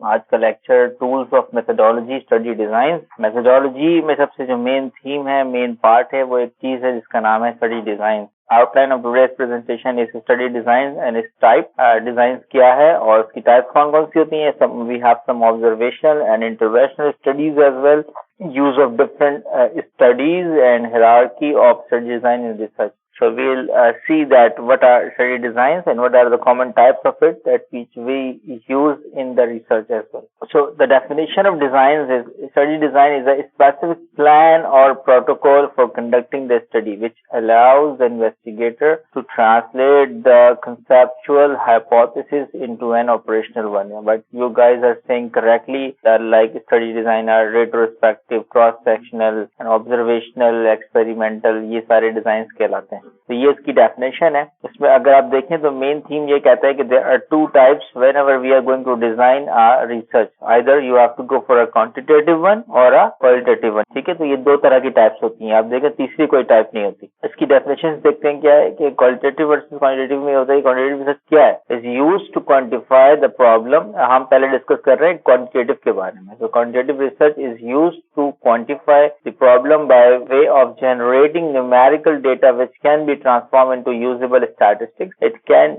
आज का lecture tools of methodology study design. Methodology में सबसे जो मेन थीम है, मेन पार्ट है, वो एक चीज है जिसका नाम है study design. Outline of today's presentation is study design and it's type. Design क्या है और उसकी टाइप्स कौन कौन सी होती हैं। We have some observational and interventional studies as well, use of different studies and hierarchy of study design in research. So we'll see that what are study designs and what are the common types of it that which we use in the research as well. So the definition of designs is study design is a specific plan or protocol for conducting the study which allows the investigator to translate the conceptual hypothesis into an operational one. But you guys are saying correctly that like study design are retrospective, cross-sectional and observational, experimental, ये सारे design कहलाते हैं। तो ये इसकी definition है। इसमें अगर आप देखें तो मेन थीम ये कहता है कि there are two types whenever we are going to design a research, either you have to go for a quantitative one or a qualitative one. ठीक है, तो ये दो तरह की टाइप्स होती हैं। आप देखें तीसरी कोई टाइप नहीं होती। इसकी डेफिनेशन देखते हैं क्या है कि क्वालिटेटिव वर्सेस क्वांटिटेटिव में होता है। क्वांटिटेटिव रिसर्च क्या है? Is used to quantify the problem. हम पहले डिस्कस कर रहे हैं क्वांटिटेटिव के बारे में। तो quantitative research is used to quantify the problem by way of generating numerical data which can be transformed into usable statistics. It can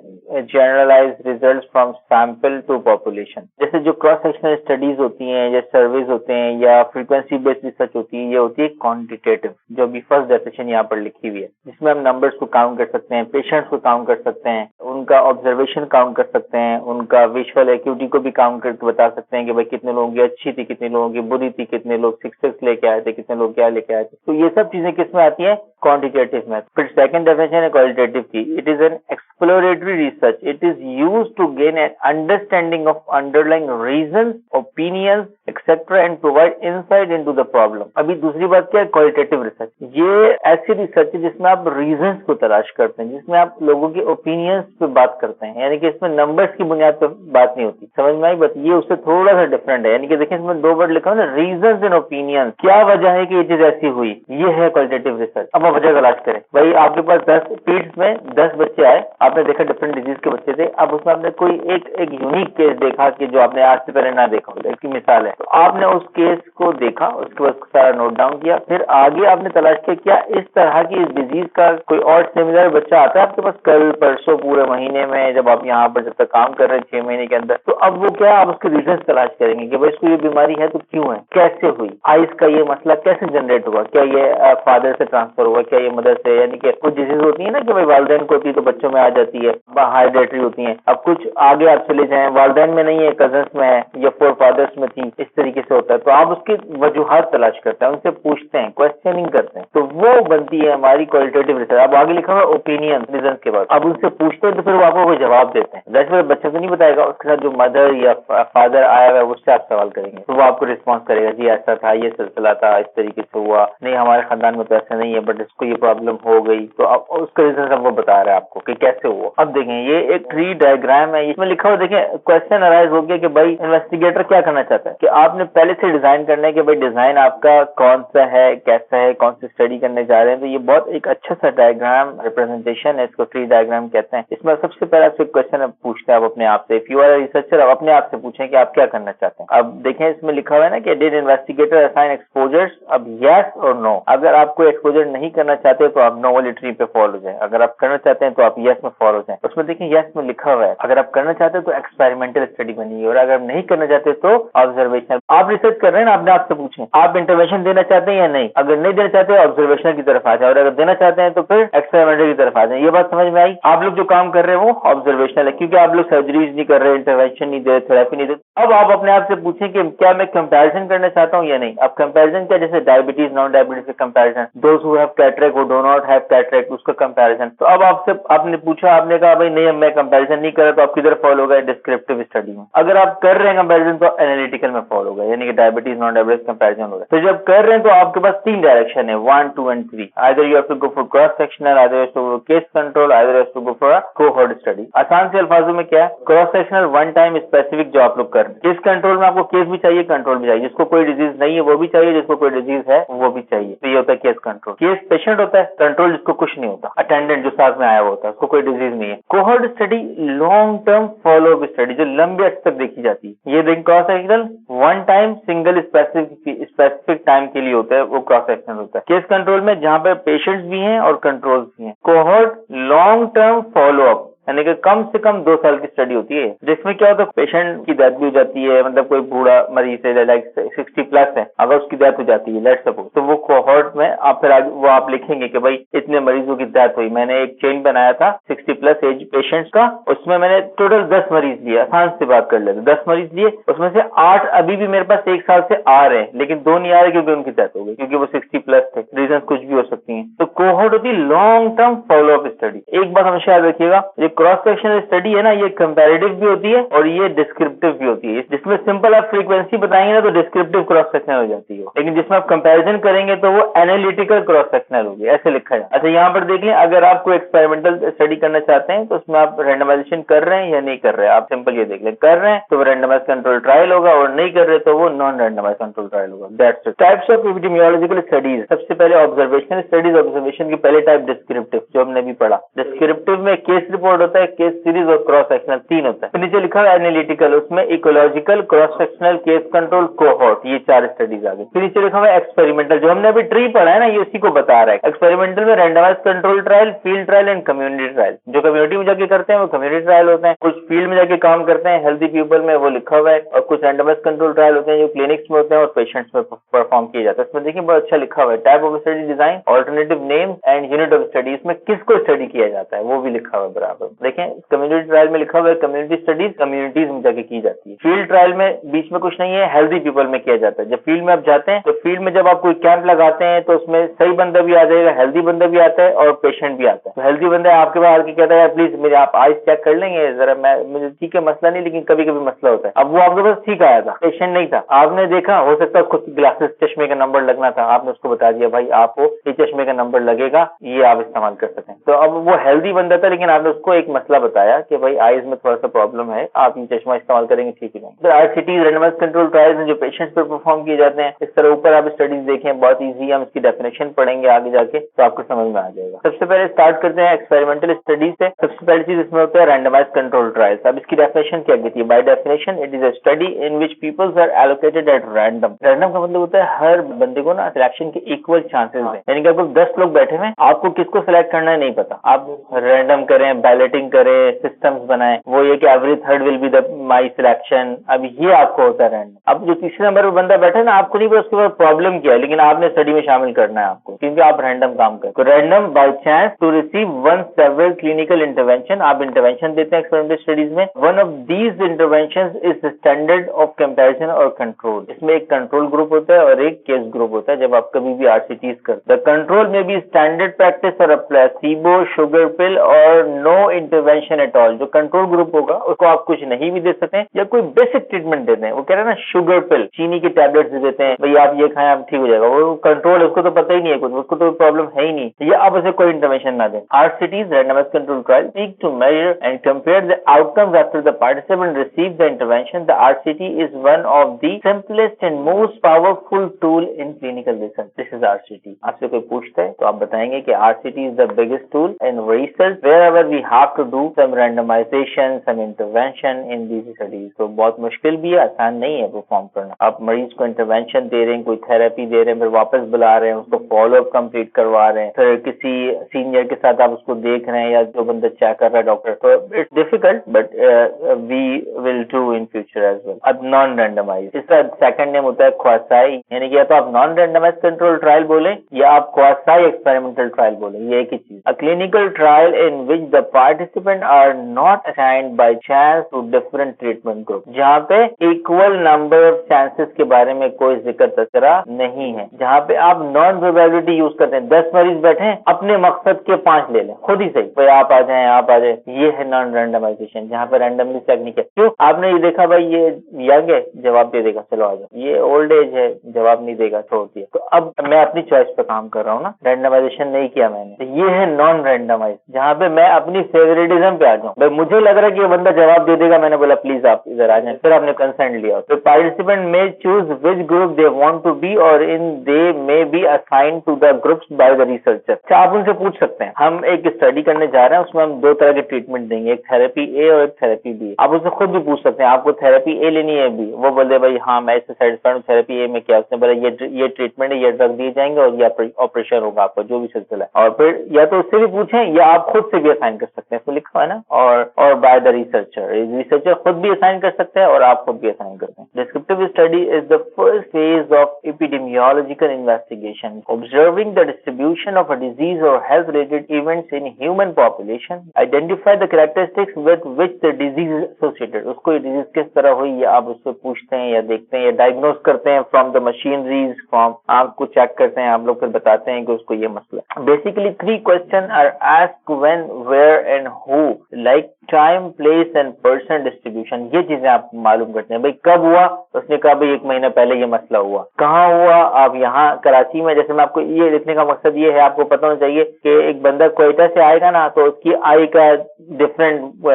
generalize results from sample to population. जैसे जो cross sectional studies होती हैं या surveys होते हैं या frequency based research होती है, ये होती है क्वांटिटेटिव, जो भी फर्स्ट डेफिनेशन यहाँ पर लिखी हुई है, जिसमें हम नंबर्स को काउंट कर सकते हैं, पेशेंट्स को काउंट कर सकते हैं, उनका ऑब्जर्वेशन काउंट कर सकते हैं, उनका विजुअल एक्यूटी को भी काउंट करके बता सकते हैं कि भाई कितने लोगों की अच्छी थी, कितने लोगों की बुरी थी, कितने लोग 6 लेके आए थे, कितने लोग क्या लेके आए थे। तो ये सब चीजें किस में आती हैं? क्वांटिटेटिव में। फिर सेकंड डेफिनेशन है क्वालिटेटिव की। It is an exploratory research. It is used to gain an understanding of underlying reasons, opinions etcetera and provide insight into the problem. अभी दूसरी बात क्या है? Qualitative research. ये ऐसी रिसर्च है जिसमें आप रीजंस को तलाश करते हैं, जिसमें आप लोगों के ओपिनियंस पे बात करते हैं, यानी कि इसमें नंबर्स की बुनियाद पर बात नहीं होती। समझ में आई बात? ये उससे थोड़ा सा डिफरेंट है। यानी कि देखिए इसमें दो वर्ड लिखा है ना, रीजंस एंड ओपिनियंस। क्या वजह है कि ये चीज ऐसी हुई, ये है क्वालिटेटिव रिसर्च। अब वजह तलाश करें। भाई आपके पास 10 पीड्स में 10 बच्चे आए, आपने देखा डिफरेंट डिजीज के बच्चे थे। अब उसमें आपने कोई एक यूनिक केस देखा कि जो आपने आज से पहले ना देखा हो। एक मिसाल है, तो आपने उस केस को देखा, उसके बाद सारा नोट डाउन किया, फिर आगे आपने तलाश किया क्या इस तरह की इस डिजीज का कोई और सिमिलर बच्चा आता है आपके पास कल, परसों, पूरे महीने में, जब आप यहाँ पर जब तक काम कर रहे हैं 6 महीने के अंदर। तो अब वो क्या, आप उसके रीजन तलाश करेंगे कि भाई इसको ये बीमारी है तो क्यों है, कैसे हुई, आइस का ये मसला कैसे जनरेट हुआ, क्या ये फादर से ट्रांसफर हुआ, क्या ये मदर से। यानी कि कुछ डिजीज होती है ना कि भाई वालिदैन को होती है तो बच्चों में आ जाती है, हाइड्रेटरी होती है। अब कुछ आगे आप चले जाएं, वालिदैन में नहीं है, कजन्स में है या फोर फादर्स में थी, इस तरीके से होता है। तो आप उसकी वजूहात तलाश करते हैं, उनसे पूछते हैं, क्वेश्चनिंग करते हैं, तो वो बनती है हमारी क्वालिटेटिव रिसर्च। अब आगे लिखा हुआ ओपिनियन, रीजन के बाद अब उनसे पूछते हैं तो फिर वो आपको कोई जवाब देते हैं। वैसे बच्चे तो नहीं बताएगा, उसके साथ जो मदर या फादर आया हुआ है उससे आप सवाल करेंगे, तो वो आपको रिस्पॉन्स करेगा, जी ऐसा था, ये सिलसिला था, इस तरीके से हुआ, नहीं हमारे खानदान में तो ऐसा नहीं है बट इसको ये प्रॉब्लम हो गई। तो अब उसका रीजन सब वो बता रहा है आपको कि कैसे हुआ। अब देखें ये एक ट्री डायग्राम है, इसमें लिखा हुआ देखें क्वेश्चन अराइज हो गया कि भाई इन्वेस्टिगेटर क्या करना चाहता है कि आपने पहले से डिजाइन करना है कि भाई डिजाइन आपका कौन सा है, कैसा है, कौन सी स्टडी करने जा रहे हैं। तो ये बहुत एक अच्छा सा डायग्राम रिप्रेजेंटेशन है, इसको ट्री डायग्राम कहते हैं। इसमें सबसे पहले आपसे क्वेश्चन पूछते हैं आप अपने आप से, इफ यू आर रिसर्चर, आप अपने आप से पूछें कि आप क्या करना चाहते हैं। अब देखें इसमें लिखा हुआ है ना कि डिड इन्वेस्टिगेटर असाइन एक्सपोजर्स। अब यस और नो, अगर आप कोई एक्सपोजर नहीं करना चाहते तो आप नो वाली ट्री पे फॉलो हो जाए, अगर आप करना चाहते हैं तो आप यस में फॉलो हो जाए। उसमें देखिए यस में लिखा हुआ है अगर आप करना चाहते हैं तो एक्सपेरिमेंटल स्टडी बनिए, और अगर नहीं करना चाहते तो ऑब्जर्वेशनल। आप रिसर्च कर रहे हैं ना, अपने आप से पूछें आप इंटरवेंशन देना चाहते हैं या नहीं। अगर नहीं देना चाहते ऑब्जर्वेशनल की तरफ आ जाए, और अगर देना चाहते हैं तो फिर एक्सपेरिमेंटल की तरफ आ जाए। ये बात समझ में आई? आप लोग जो काम कर रहे हैं वो ऑब्जर्वेशनल है, क्योंकि आप लोग सर्जरीज नहीं कर रहे, इंटरवेंशन नहीं दे रहे, थेरेपी नहीं दे। अब आप अपने आप से पूछें कि क्या मैं कंपैरिजन करना चाहता हूं या नहीं। अब कंपैरिजन क्या, जैसे डायबिटीज नॉन डायबिटीज का comparison, those who have cataract who do not have cataract, उसका कंपैरिजन। तो अब आपसे आपने पूछा, आपने कहा भाई नहीं मैं कंपैरिजन नहीं कर रहा, तो आप किधर फॉलो गए? डिस्क्रिप्टिव स्टडी में। अगर आप कर रहे हैं कंपैरिजन तो एनालिटिकल में फॉलो गए, यानी कि डायबिटीज नॉन डायबिटीज कंपैरिजन हो गया। तो जब कर रहे हैं तो आपके पास 3 डायरेक्शन है, 1, 2 and 3। Either you have to go for cross sectional, either you have to go case control, either you have to go for a cohort study. आसान से अल्फाजों में क्या है, cross sectional one time specific जो आप लोग कर रहे हैं। केस कंट्रोल में आपको केस भी चाहिए, कंट्रोल भी चाहिए, जिसको कोई डिजीज नहीं है वो भी चाहिए, जिसको कोई डिजीज है वो भी चाहिए, तो ये होता है केस कंट्रोल। केस पेशेंट होता है, कंट्रोल जिसको कुछ नहीं होता, अटेंडेंट जो साथ में आया हुआ होता है, उसको कोई डिजीज नहीं है। Cohort study long term follow up study जो लंबे अर्से तक देखी जाती है। ये देख cross sectional one time single specific time के लिए होता है, वो क्रॉस सेक्शनल होता है। केस कंट्रोल में जहां पे पेशेंट्स भी हैं और कंट्रोल्स भी हैं। Cohort long term follow up यानी कि कम से कम 2 साल की स्टडी होती है, जिसमें क्या होता है पेशेंट की डेथ भी हो जाती है, मतलब कोई बूढ़ा मरीज है लाइक 60 प्लस है, अगर उसकी डेथ हो जाती है लेट्स सपोज, तो वो कोहॉर्ट में आप फिर आगे वो आप लिखेंगे कि भाई इतने मरीजों की डेथ हुई। मैंने एक चेन बनाया था 60 प्लस एज पेशेंट्स का, उसमें मैंने टोटल 10 मरीज लिए, आसान से बात कर लेते 10 मरीज लिए, उसमें से 8 अभी भी मेरे पास 1 साल से आ रहे हैं, लेकिन 2 नहीं आ रहे क्योंकि उनकी डेथ हो गई, क्योंकि वो 60 प्लस थे, रीजन कुछ भी हो सकती है। तो कोहॉर्ट होती है long term follow up study. एक बात हमेशा याद रखिएगा, ये क्रॉस सेक्शनल स्टडी है ना, ये कंपैरेटिव भी होती है और ये डिस्क्रिप्टिव भी होती है। जिसमें सिंपल आप फ्रीक्वेंसी बताएंगे ना तो डिस्क्रिप्टिव क्रॉस सेक्शनल हो जाती है, लेकिन जिसमें आप कंपैरिजन करेंगे तो वो एनालिटिकल क्रॉस सेक्शनल होगी, ऐसे लिखा है। अच्छा यहाँ पर देख लें, अगर आप कोई एक्सपेरिमेंटल स्टडी करना चाहते हैं तो उसमें आप रैंडमाइजेशन कर रहे हैं या नहीं कर रहे हैं, आप सिंपल ये देख लें, कर रहे हैं तो वो रैंडमाइज कंट्रोल ट्रायल होगा और नहीं कर रहे तो वो नॉन रैंडमाइज कंट्रोल ट्रायल होगा। That's it. Types of epidemiological studies, सबसे पहले ऑब्जर्वेशनल स्टडीज, ऑब्जर्वेशन की पहले टाइप डिस्क्रिप्टिव जो हमने भी पढ़ा। डिस्क्रिप्टिव में केस रिपोर्ट होता है, केस सीरीज और क्रॉस सेक्शनल 3 होता है। फिर नीचे लिखा है एनालिटिकल, उसमें ecological, cross sectional, case control, cohort, ये 4 स्टडीज आ गई। फिर नीचे लिखा हुआ एक्सपेरिमेंटल, जो हमने अभी ट्री पढ़ा है ना ये उसी को बता रहा है। एक्सपेरिमेंटल में randomise control trial, field trial and community trial. जो कम्युनिटी में जाके करते हैं वो कम्युनिटी ट्रायल होते हैं, कुछ फील्ड में जाके काम करते हैं हेल्दी पीपल में, वो लिखा हुआ है, और कुछ रैंडमाइज कंट्रोल ट्रायल होते हैं जो क्लिनिक्स में होते हैं और पेशेंट्स में परफॉर्म किए जाते हैं। इसमें देखिए बहुत अच्छा लिखा हुआ है, type of study design, alternative name and unit of study, इसमें किसको स्टडी किया जाता है वो भी लिखा हुआ है बराबर। देखें कम्युनिटी ट्रायल में लिखा हुआ है कम्युनिटी स्टडीज कम्युनिटीज में जाके की जाती है। फील्ड ट्रायल में बीच में कुछ नहीं है, हेल्दी पीपल में किया जाता है। जब फील्ड में आप जाते हैं तो फील्ड में जब आप कोई कैंप लगाते हैं तो उसमें सही बंदा भी आ जाएगा, हेल्दी बंदा भी आता है और पेशेंट भी आता है। तो हेल्दी बंदा आपके पास आके कहता है प्लीज मेरे आप आइज चेक कर लेंगे जरा, मैं मुझे ठीक है मसला नहीं, लेकिन कभी कभी मसला होता है। अब वो आपके पास ठीक आया था, पेशेंट नहीं था, आपने देखा हो सकता है खुद ग्लासेस चश्मे का नंबर लगना था, आपने उसको बता दिया भाई आपको ये चश्मे का नंबर लगेगा, ये आप इस्तेमाल कर सकें। तो अब वो हेल्दी बंदा था लेकिन आपने उसको एक मसला बताया कि भाई आइज में थोड़ा सा प्रॉब्लम है, आप ये चश्मा इस्तेमाल करेंगे ठीक है। तो RCTs रैंडमाइज कंट्रोल ट्रायल्स जो पेशेंट्स पर परफॉर्म किए जाते हैं, इस तरह ऊपर आप स्टडीज देखें, बहुत इजी, हम इसकी डेफिनेशन पढ़ेंगे आगे जाके तो आपको समझ में आ जाएगा। सबसे पहले स्टार्ट करते हैं एक्सपेरिमेंटल स्टडीज से। सबसे पहली चीज इसमें होता है रैंडमाइज कंट्रोल ट्रायल्स। अब इसकी डेफिनेशन क्या कहती है? By definition it is a study in which peoples are allocated at random. Random का मतलब होता है हर बंदे को ना सिलेक्शन के इक्वल चांसेस हैं, यानी कि आपको 10 लोग बैठे हुए, आपको किसको सिलेक्ट करना है नहीं पता, आप रैंडम करें, बैलेटिंग करें, सिस्टम्स बनाएं, वो ये कि every third will be the my selection. अब ये आपको होता है रैंडम। अब जो तीसरे नंबर पर बंदा बैठा है ना, आपको नहीं पता उसके बाद प्रॉब्लम क्या है, लेकिन आपने स्टडी में शामिल करना है आपको, क्योंकि आप रैंडम काम करें। तो random by chance to receive one several clinical intervention, आप इंटरवेंशन देते हैं एक्सपेरिमेंटल स्टडीज में। One of these intervention is standard of comparison और कंट्रोल। इसमें एक कंट्रोल ग्रुप होता है और एक केस ग्रुप होता है जब आप कभी भी RCTs करते हैं। द कंट्रोल में भी स्टैंडर्ड प्रैक्टिस और प्लेसिबो, शुगर पिल और नो इंटरवेंशन एट ऑल। जो कंट्रोल ग्रुप होगा उसको आप कुछ नहीं भी दे सकते हैं या कोई बेसिक ट्रीटमेंट देते हैं, वो कह रहे हैं ना शुगर पिल, चीनी की टैबलेट्स दे देते हैं, भाई आप ये खाएं आप ठीक हो जाएगा, वो कंट्रोल, उसको तो पता ही नहीं है कुछ, उसको तो प्रॉब्लम है ही नहीं, या आप उसे कोई इंटरवेंशन ना दें। RCTs randomise control trial seek to measure and compare the outcomes after the participant receive the intervention. The RCT is one of the simplest and most powerful tool in clinical research. This is RCT। आपसे कोई पूछता है तो आप बताएंगे कि RCT is the biggest tool in research wherever we have to do some randomization, some intervention in these studies। तो बहुत मुश्किल भी है, आसान नहीं है परफॉर्म करना। आप मरीज को इंटरवेंशन दे रहे हैं, कोई थेरेपी दे रहे हैं, फिर वापस बुला रहे हैं, उसको फॉलो अप कंप्लीट करवा रहे हैं, फिर किसी सीनियर के साथ आप उसको देख रहे हैं या जो बंदा चेक कर रहा है डॉक्टर, तो it's difficult but we will do in future as well. अब नॉन रैंडमाइज, इसका सेकंड नेम होता है क्वासाई, यानी कि या तो आप नॉन रैंडमाइज कंट्रोल ट्रायल बोले या आप क्वासाई एक्सपेरिमेंटल ट्रायल बोले, ये एक ही चीज। A clinical trial in which the participants are not assigned by chance to different treatment group, जहाँ पे equal number of chances के बारे में कोई जिक्र तस्करा नहीं है, जहाँ पे आप नॉन प्रोबेबिलिटी यूज करते हैं। 10 मरीज बैठे हैं, अपने मकसद के 5 ले लें, खुद ही सही, भाई आप आ जाएं आप आ जाएं, ये है नॉन रैंडमाइजेशन, जहाँ पे रैंडमली चेक नहीं किया। क्यों? आपने ये देखा भाई ये यंग है, जवाब दे देगा चलो आ जाओ, ये ओल्ड एज है, जवाब नहीं देगा छोड़ दिया। तो अब मैं अपनी चॉइस पे काम कर रहा हूँ ना, रैंडमाइजेशन नहीं किया मैंने, तो ये है नॉन रैंडमाइज, जहाँ पे मैं अपनी फेवरेटिज्म पे आ जाऊँ। भाई मुझे लग रहा है कि ये बंदा जवाब दे देगा, मैंने बोला प्लीज आप इधर आ जाए, फिर आपने कंसेंट लिया। तो participant may choose which group they want to be or in they may be assigned to the groups by the researcher. अच्छा, आप उनसे पूछ सकते हैं, हम एक स्टडी करने जा रहे हैं, उसमें हम 2 तरह के ट्रीटमेंट देंगे, एक थेरेपी ए और एक थेरेपी बी। आप उससे खुद भी पूछ सकते हैं आपको थेरेपी ए लेनी है बी, वो बोले भाई हाँ मैं इससे सेटिस्फाइड हूँ, थेरेपी ए में क्या, उसने बोला ये ट्रीटमेंट है, ये ड्रग दिए जाएंगे और ये ऑपरेशन होगा आपका, जो भी सिलसिला है। और फिर या तो उससे भी पूछें या आप खुद से भी असाइन कर सकते हैं, इसमें लिखा हुआ है ना, और बाय द रिसर्चर, रिसर्चर खुद भी असाइन कर सकते हैं और आप खुद भी असाइन करते हैं। Descriptive study is the first phase of epidemiological investigation, observing the distribution of a disease or health related events in human population, identify the characteristics with which the disease is associated. उसको ये disease किस तरह हुई ये आप उससे पूछते हैं या देखते हैं या डायग्नोज करते हैं फ्रॉम द मशीनरीज, फ्रॉम आंख को चेक करते हैं आप लोग, फिर बताते हैं कि उसको ये मसला। Basically 3 question are asked when, where and who, like time, place and person distribution. ये चीजें आप मालूम करते हैं। भाई कब हुआ, उसने कहा भाई 1 महीना पहले ये मसला हुआ। कहाँ हुआ, आप यहाँ कराची में, जैसे मैं आपको ये लिखने का मकसद ये है, आपको पता होना चाहिए कि एक बंदा क्वेटा से आएगा ना तो उसकी आई का डिफरेंट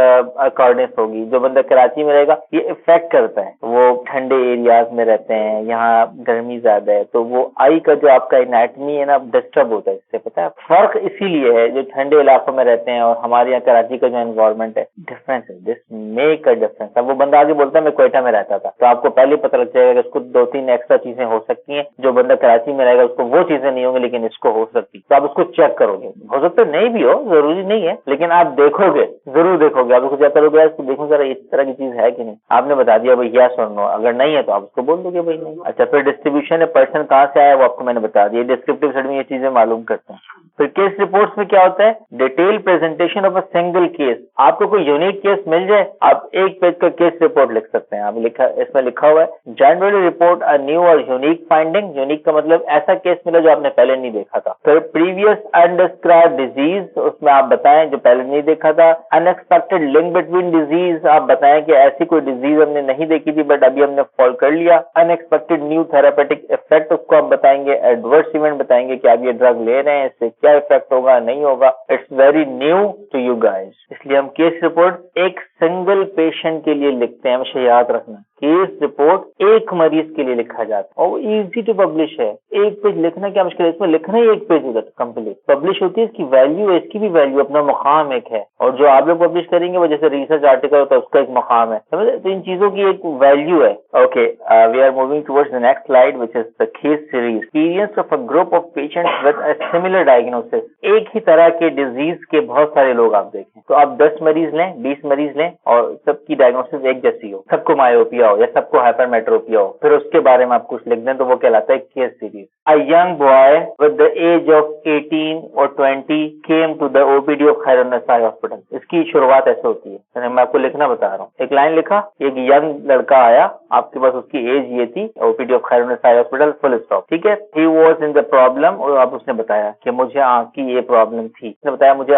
अकॉर्डिंग होगी। जो बंदा कराची में रहेगा ये इफेक्ट करता है, वो ठंडे एरियाज में रहते हैं, यहाँ गर्मी ज्यादा है, तो वो आई का जो आपका एनाटमी है ना डिस्टर्ब होता है इससे, पता है। फर्क इसीलिए है, जो ठंडे इलाकों में रहते हैं और हमारे यहाँ कराची का जो एनवायरमेंट है, डिफरेंस है, दिस मेक अ डिफरेंस। अब वो बंदा आगे बोलता है मैं क्वेटा में रहता था, तो आपको पहले पता लग जाएगा कि उसको 2-3 एक्स्ट्रा चीजें हो सकती हैं। जो बंदा कराची में रहेगा उसको वो चीजें नहीं होंगी, लेकिन इसको हो सकती, तो आप उसको चेक करोगे। हो सकता नहीं भी हो, जरूरी नहीं है, लेकिन आप देखोगे, जरूर देखोगे। आप उसको चेक करोगे, इसको देखो जरा इस तरह की चीज है कि नहीं। आपने बता दिया भाई यस और नो, अगर नहीं है तो आप उसको बोल दोगे भाई नहीं। अच्छा, फिर डिस्ट्रीब्यूशन है, पर्सन कहाँ से आया वो आपको मैंने बता दिया। डिस्क्रिप्टिव स्टडी में ये चीजें मालूम करते हैं। फिर केस रिपोर्ट्स में क्या होता है, detail presentation of a single case. आपको कोई यूनिक केस मिल जाए, आप 1 पेज का केस रिपोर्ट लिख सकते हैं। आप इसमें लिखा हुआ है जनरली रिपोर्ट अ न्यू और यूनिक फाइंडिंग। यूनिक का मतलब ऐसा केस मिला जो आपने पहले नहीं देखा था। फिर प्रीवियस अनडिस्क्राइब्ड डिजीज, उसमें आप बताएं जो पहले नहीं देखा था। अनएक्सपेक्टेड लिंक बिटवीन डिजीज, आप बताएं कि ऐसी कोई डिजीज हमने नहीं देखी थी बट अभी हमने फॉलो कर लिया। अनएक्सपेक्टेड न्यू थेरापेटिक इफेक्ट, उसको आप बताएंगे। एडवर्स इवेंट बताएंगे कि आप ये ड्रग ले रहे हैं, इससे क्या इफेक्ट होगा नहीं होगा। It's very new to you guys, इसलिए हम केस रिपोर्ट एक सिंगल पेशेंट के लिए लिखते हैं। हमेशा याद रखना, केस रिपोर्ट एक मरीज के लिए लिखा जाता है और इजी टू पब्लिश है। 1 पेज लिखना क्या मुश्किल है, इसमें लिखना ही 1 पेज होगा कंप्लीट। पब्लिश होती है, इसकी वैल्यू है, इसकी भी वैल्यू, अपना मुकाम एक है। और जो आप लोग पब्लिश करेंगे वो जैसे रिसर्च आर्टिकल होता है उसका एक मुकाम है, समझे। तो इन चीजों की एक वैल्यू है। Okay, we are moving towards the next slide which is the case series. Experience of a group of patients with a similar diagnosis. एक ही तरह के डिजीज के बहुत सारे लोग आप देखें, तो आप 10 मरीज लें, 20 मरीज लें और सबकी डायग्नोसिस एक जैसी हो, सबको मायोपिया हो या सबको हाइपरमेट्रोपिया हो, फिर उसके बारे में आप कुछ लिख दें, तो वो कहलाता है case series. A young boy with the age of 18 or 20 came to the OPD of Khairunnisa hospital. इसकी शुरुआत ऐसे होती है, मैं आपको लिखना बता रहा हूँ। एक लाइन लिखा, एक यंग लड़का आया आपके पास, उसकी एज ये थी, OPD of Khairunnisa hospital, full stop, ठीक है। He was in the problem, और आप उसने बताया कि मुझे आंख की ये प्रॉब्लम थी, उसने बताया मुझे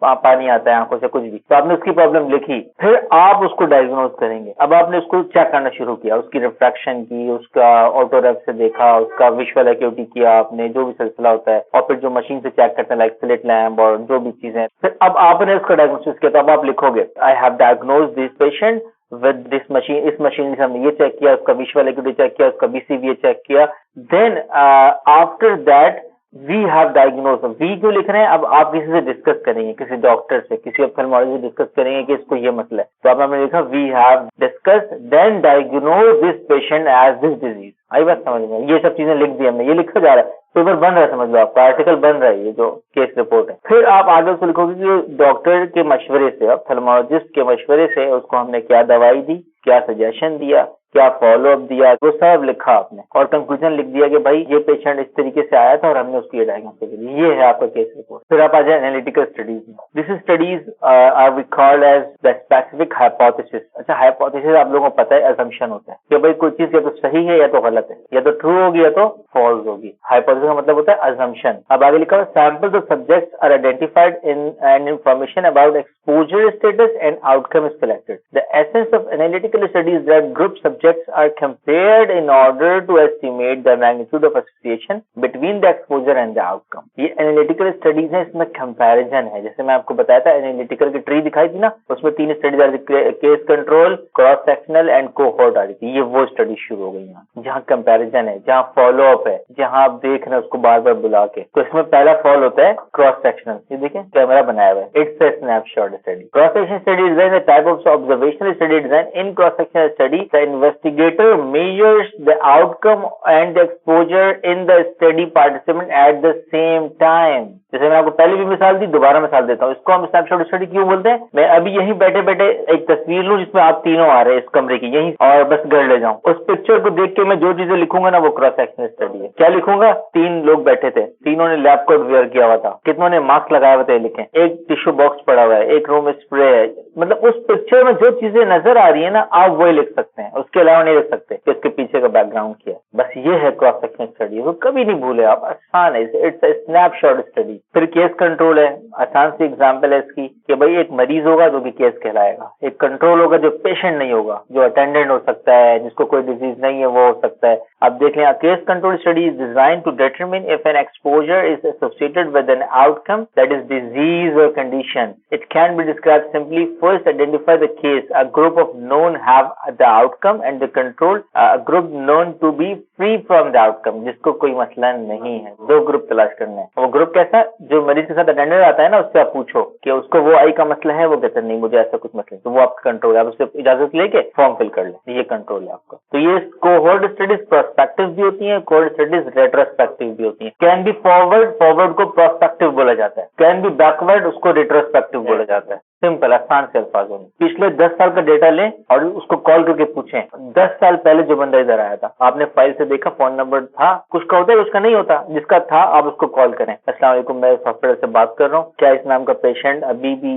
पानी आता है आंखों से, कुछ भी, तो आपने उसकी प्रॉब्लम लिखी। फिर आप उसको डायग्नोज करेंगे। अब आपने उसको चेक करना शुरू किया, उसकी रिफ्रैक्शन की, उसका ऑटोरेफ से देखा, उसका विजुअल एक्यूटी किया आपने, जो भी सिलसिला होता है, और फिर जो मशीन से चेक करते हैं लाइक स्लिट लैम्प और जो भी चीजें। फिर अब आपने उसका डायग्नोसिस किया, तो अब आप लिखोगे I have diagnose this patient with this machine. इस मशीन से हमने ये चेक किया, उसका विजुअल एक्यूटी चेक किया, उसका बीसीवीए चेक किया। Then after that we have diagnose. We क्यों लिख रहे हैं, अब आप किसी से डिस्कस करेंगे, किसी डॉक्टर से, किसी ऑप्थेल्मोलॉजिस्ट से डिस्कस करेंगे कि इसको ये मसला है, तो आपने लिखा we have discuss then diagnose this patient as this disease. आई बात समझ में, ये सब चीजें लिख दी हमने, ये लिखा जा रहा है, पेपर बन रहा है, समझ लो आपका आर्टिकल बन रहा है, ये जो केस रिपोर्ट है। फिर आप आगे उसको लिखोगे कि डॉक्टर के मशवरे से, ऑप्थेल्मोलॉजिस्ट के मशवरे से उसको हमने क्या दवाई दी, क्या सजेशन दिया, क्या फॉलो अप दिया, वो सब लिखा आपने, और कंक्लूजन लिख दिया कि भाई ये पेशेंट इस तरीके से आया था और हमने उसकी ये डायग्नोसिस दी। ये है आपका केस रिपोर्ट। फिर आप आ जाए एनालिटिकल स्टडीज में। This studies are record as the specific hypothesis. अच्छा, हाइपोथेसिस आप लोगों को पता है असम्पशन होता है कि भाई कोई चीज या तो सही है या तो गलत है, या तो ट्रू होगी या तो फॉल्स होगी। हाइपोथेसिस hypothesis का मतलब होता है assumption. अब आगे लिखा हुआ samples of subjects are identified in and information about exposure status and outcome is collected. The essence of analytical study is that group subjects are compared in order to estimate the magnitude of association between the exposure and the outcome. ये analytical studies है, इसमें comparison है. जैसे मैं आपको बताया था analytical की ट्री दिखाई थी ना, उसमें 3 स्टडीज आ रही थी, case control, cross sectional and cohort आ रही थी. ये वो स्टडी शुरू हो गई यहाँ, जहाँ कंपैरिजन है, जहाँ फॉलो अप है, जहाँ आप देख रहे हैं उसको बार बार बुला के. तो इसमें पहला फॉल होता है क्रॉस सेक्शनल. ये देखें कैमरा बनाया हुआ है, it's a snapshot study. Cross section study design a type of observational study design. In cross sectional study, the investigator measures the outcome and the exposure in the study participant at the same time. जैसे मैं आपको पहले भी मिसाल दी, दोबारा मिसाल देता हूँ. इसको हम स्नैपशॉट स्टडी क्यों बोलते हैं? मैं अभी यहीं बैठे बैठे एक तस्वीर लूं जिसमें आप तीनों आ रहे हैं इस कमरे की, यहीं, और बस घर ले जाऊं. उस पिक्चर को देख के मैं जो चीजें लिखूंगा ना, वो क्रॉस सेक्शनल स्टडी है. क्या लिखूंगा? 3 लोग बैठे थे, तीनों ने लैब कोट वेयर किया हुआ था, कितनों ने मास्क लगाया हुआ था, लिखें. एक टिश्यू बॉक्स पड़ा हुआ है, एक रूम में स्प्रे है. मतलब उस पिक्चर में जो चीजें नजर आ रही है ना, आप वही लिख सकते हैं, उसके अलावा नहीं लिख सकते कि उसके पीछे का बैकग्राउंड क्या है. बस ये है क्रॉस सेक्शनल स्टडी. वो कभी नहीं भूले आप, आसान है. It's a snapshot study. फिर केस कंट्रोल है, आसान सी एग्जांपल है इसकी कि भाई एक मरीज होगा जो कि केस कहलाएगा, एक कंट्रोल होगा जो पेशेंट नहीं होगा, जो अटेंडेंट हो सकता है, जिसको कोई डिजीज नहीं है वो हो सकता है. अब देख लें, case control study is design to determine if an exposure is associated with an outcome that is disease और condition. It can be describe simply. First identify the case. A group of known have the outcome and the control group known to be free from the outcome. जिसको कोई मसला नहीं है. 2 group तलाश करना है. वो ग्रुप कैसा? जो मरीज के साथ अटेंडेंट आता है ना, उससे आप पूछो कि उसको वो आई का मसला है, वो कहते हैं नहीं मुझे ऐसा कुछ मसला है, तो वो आपका कंट्रोल है. आप उससे इजाजत लेके फॉर्म फिल कर ले, ये कंट्रोल है आपका. तो ये कोहोर्ट स्टडीज प्रोस्पेक्टिव भी होती है, कोहोर्ट स्टडीज रेट्रोस्पेक्टिव भी होती है. कैन बी फॉरवर्ड को प्रोस्पेक्टिव बोला जाता है, कैन बी बैकवर्ड उसको रेट्रोस्पेक्टिव बोला जाता है. सिंपल, आसान से अल्फाजों में. पिछले 10 साल का डेटा लें और उसको कॉल करके पूछें 10 साल पहले जो बंदा इधर आया था, आपने फाइल से देखा, फोन नंबर था, कुछ का होता है उसका नहीं होता, जिसका था आप उसको कॉल करें. अस्सलाम वालेकुम, मैं इस हॉस्पिटल से बात कर रहा हूँ, क्या इस नाम का पेशेंट अभी भी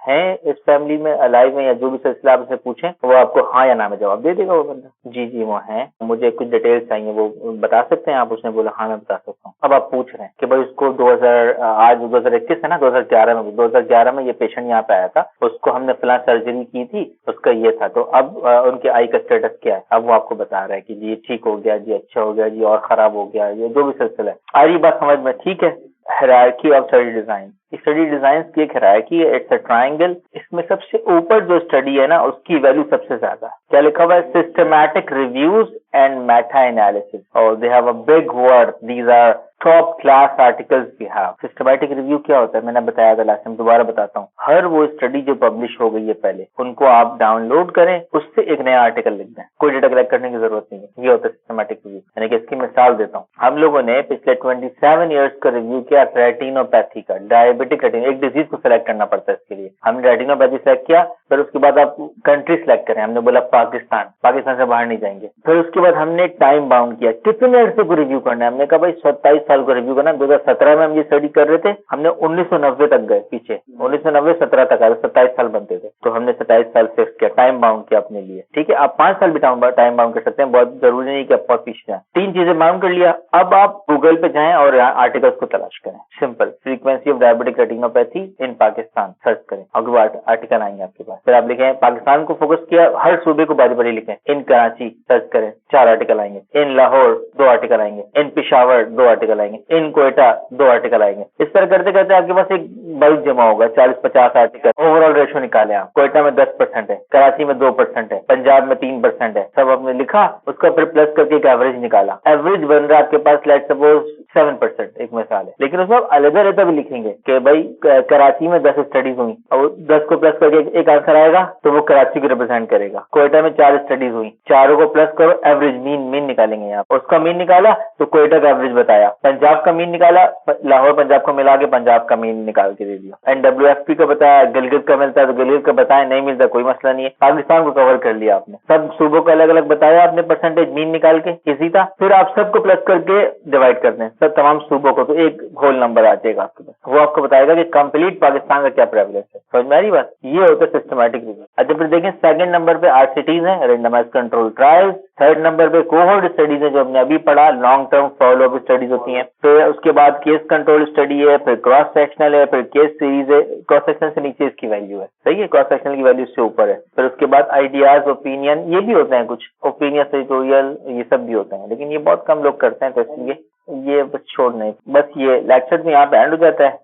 है इस फैमिली में, अलाइव में, या जो भी सिलसिला आप उसे पूछें, वो आपको हाँ या ना में जवाब दे देगा. वो बंदा जी जी वो है, मुझे कुछ डिटेल्स चाहिए, वो बता सकते हैं आप? उसने बोला हाँ मैं बता सकता हूँ. अब आप पूछ रहे हैं कि भाई उसको आज 2021 है ना, 2011 में ये पेशेंट यहाँ पे आया था, उसको हमने फिलहाल सर्जरी की थी, उसका ये था, तो अब उनके आई का स्टेटस क्या है? अब वो आपको बता रहा है कि जी ठीक हो गया, जी अच्छा हो गया, जी और खराब हो गया, ये जो भी सिलसिला है. आ रही बात समझ में? ठीक है. Hierarchy of study design. Study design की एक हायरार्की है, इट्स अ ट्रायंगल. इसमें सबसे ऊपर जो स्टडी है ना, उसकी वैल्यू सबसे ज्यादा. क्या लिखा हुआ है? Systematic reviews and meta analysis. और they have a big word, these are top class articles we have. Systematic review क्या होता है? मैंने बताया था लास्ट टाइम, दोबारा बताता हूँ. हर वो स्टडी जो पब्लिश हो गई है पहले, उनको आप डाउनलोड करें, उससे एक नया आर्टिकल लिख दें, कोई डेटा कलेक्ट करने की जरूरत नहीं है. ये होता है सिस्टमैटिक रिव्यू. यानी कि इसकी मिसाल देता हूँ. हम लोगों ने पिछले 27 ईयर्स का रिव्यू किया रेटिनोपैथी का, डायबिटिक रेटिनो. एक डिजीज को सिलेक्ट करना पड़ता है इसके लिए. हमने रेटिनोपैथी सिलेक्ट किया, फिर उसके बाद आप कंट्री सिलेक्ट करें. हमने बोला पाकिस्तान से बाहर नहीं जाएंगे. फिर उसके बाद हमने टाइम बाउंड किया, कितने अरसे को रिव्यू करना है. हमने कहा भाई 27 साल को रिव्यू करना. 2017 में हम ये स्टडी कर रहे थे, हमने 1990 तक गए पीछे, 1990-17 तक आए, 27 साल बनते थे, तो हमने 27 साल फिक्स किया, टाइम बाउंड किया अपने लिए. ठीक है, आप 5 साल भी टाइम बाउंड कर सकते हैं, बहुत जरूरी नहीं कि आप बहुत पीछे जाए. 3 चीजें बाउंड कर लिया. अब आप गूगल पे जाएं और आर्टिकल्स को तलाश करें. Simple, frequency of diabetic retinopathy in Pakistan search करें, और आर्टिकल आएंगे आपके पास. फिर आप लिखें पाकिस्तान को फोकस किया, हर सूबे को बारी बारी लिखें. इन कराची सर्च करें, 4 आर्टिकल आएंगे. इन लाहौर 2 आर्टिकल आएंगे. इन पिशावर 2 आर्टिकल आएंगे. इन कोयटा 2 आर्टिकल आएंगे. इस तरह करते करते आपके पास एक बल्क जमा होगा, 40-50 आर्टिकल. ओवरऑल रेशो निकाले आप. कोयटा में 10% है, कराची में 2% है, पंजाब में 3% है. सब आपने लिखा, उसको फिर प्लस करके एक एवरेज निकाला. एवरेज बन रहा है आपके पास, लेट्स सपोज 7%, एक मिसाल है. लेकिन उसमें आप अलग-अलग भी लिखेंगे कि भाई कराची में 10 स्टडीज हुई, और 10 को प्लस करके एक आंसर आएगा, तो वो कराची को रिप्रेजेंट करेगा. कोयटा में 4 स्टडीज हुई, चारों को प्लस करो, एवरेज मीन निकालेंगे यहाँ. उसका मीन निकाला तो कोयटा का एवरेज बताया. पंजाब का मीन निकाला, लाहौर पंजाब को मिला के पंजाब का मीन निकाल के दे दिया. NWFP का बताया, गिलगित का मिलता है तो गिलगित का बताया, नहीं मिलता कोई मसला नहीं है. पाकिस्तान को कवर कर लिया आपने, सब सूबों को अलग अलग बताया आपने, परसेंटेज मीन निकाल के. इसी था. फिर आप सबको प्लस करके डिवाइड करते हैं, सब तमाम सूबों को, तो एक होल नंबर आ जाएगा आपके पास. वो आपको बताएगा कि कंप्लीट पाकिस्तान का क्या प्रेवलेंस है. समझ में आ रही बात? ये होता है सिस्टम सिस्टमैटिक रिव्यू। अच्छा फिर देखें सेकंड नंबर पे RCTs हैं, randomise control trials. Third number पे कोहोर्ट स्टडीज है जो हमने अभी पढ़ा, long term follow up studies होती हैं। फिर उसके बाद केस कंट्रोल स्टडी है, फिर क्रॉस सेक्शनल है, फिर केस सीरीज है। क्रॉस सेक्शनल से नीचे इसकी वैल्यू है, सही है, क्रॉस सेक्शनल की वैल्यू इससे ऊपर है। फिर उसके बाद आइडियाज, ओपिनियन, ये भी होते हैं कुछ, ओपिनियन एडिटोरियल, ये सब भी होते हैं, लेकिन ये बहुत कम लोग करते हैं टेस्टिंग ये बस छोड़ नहीं। बस ये लेक्चर में यहाँ पे एंड हो जाता है।